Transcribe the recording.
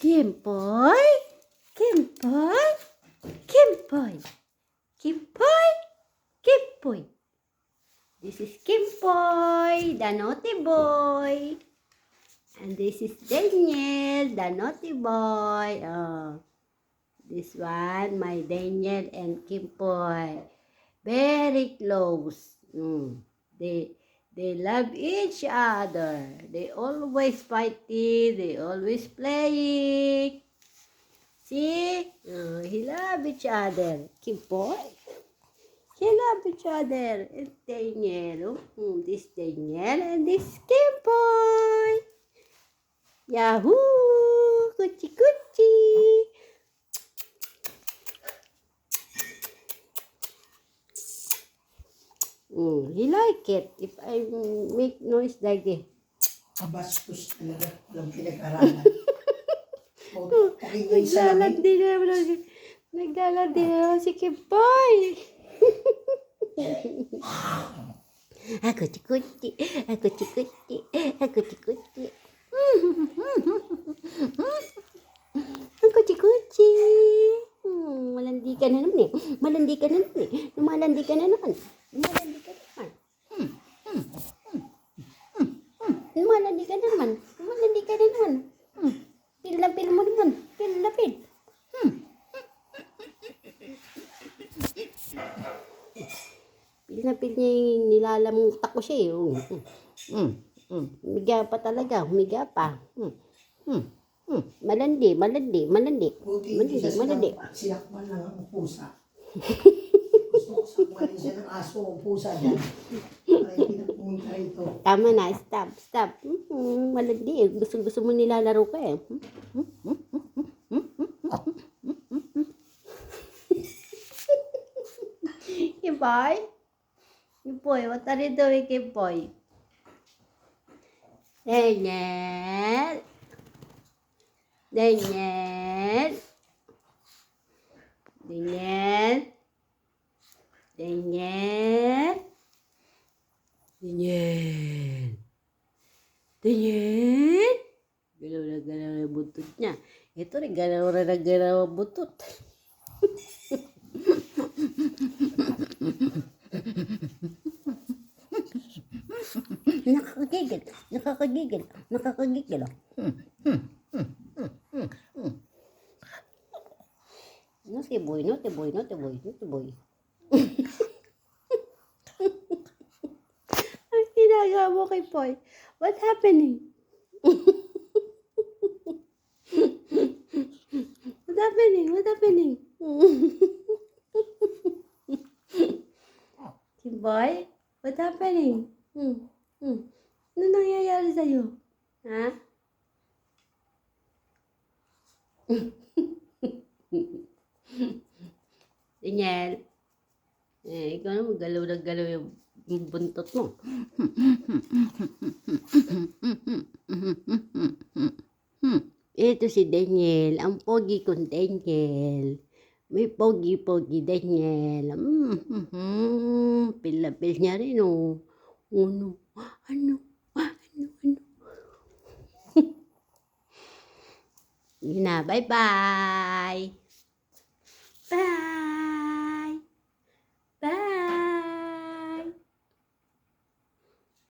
Kimpoy, Kimpoy, Kimpoy, Kimpoy, Kimpoy. This is Kimpoy, the naughty boy. And this is Daniel, the naughty boy. Oh, this one, my Daniel and Kimpoy. Very close. They love each other. They always fighting. They always playing. See? Oh, he love each other. Kimpoy. He love each other. And Daniel. This Daniel and this Kimpoy. Yahoo! Kuchi kuchi. He like it if I make noise like this. Kabastos talaga. Walang pinag-aralan. Okay, Naglalandi na si Kimpoy. Ako chikuchi, ako chikuchi, ako chikuchi. Ako chikuchi. Malandi ka na naman eh. Malandi ka na naman eh. Lumalandi ka na naman. Lumalandi ka na naman. Lumalandi ka na naman. Lumalandi ka na naman. Pil mo naman. Pil. Pil niya yung nilalamutak ko siya eh. Humiga pa talaga. Humiga pa. Malandi. Buti sinakman lang ang pusa. Gusto ko sakmanin siya ng aso o pusa dyan. Para hindi na pumunta rito. Tama na. Stop. Malandi. Gusto mo nilalaro ka eh. Kimpoy, what are you doing, Kimpoy? Daniel. Galaw na butot niya. Ito rin, galaw ang butot. Nakakagigil. Naughty boy. Ang ginagawa mo kay Poy? What happening? What happening? Kimboy? What happening? Ano nangyayari sa'yo? Ha? Daniel, ikaw na galaw yung buntot mo. Ito si Daniel, ang pogi kong Daniel. May pogi Daniel. Pil niya rin oh. Ano? Yun na, bye-bye.